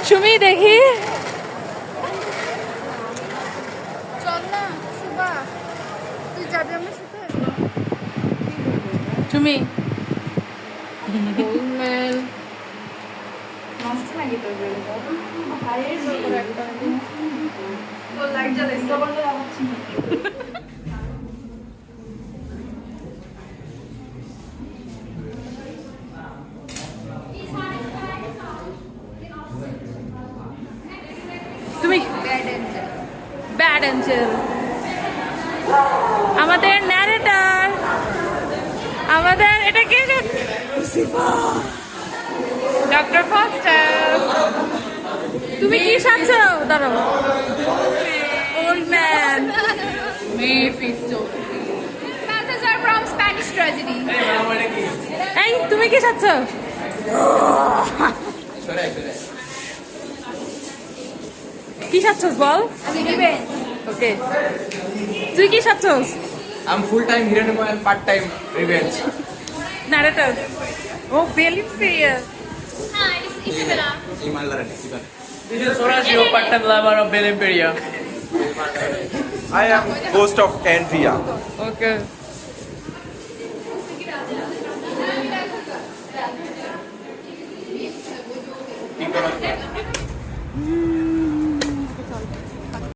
সুমি দেখি সুমি তুমি bad Angel আমাদের ন্যারেটর আমাদের এটা কে ডক্টর ফস্টার তুমি কি সাজছো দাঁড়াও old man Balthazar from Spanish tragedy. এই তুমি কি সাজছো কি সাজছোস বল ওকে তুই কি সাজছোস I'm full-time Hiranuma and part-time Revenge. Narrator ও বেলি player Hi, this is Isabella. This is Horatio, part-time lover of Bel Imperia. I am Ghost of Andrea. Okay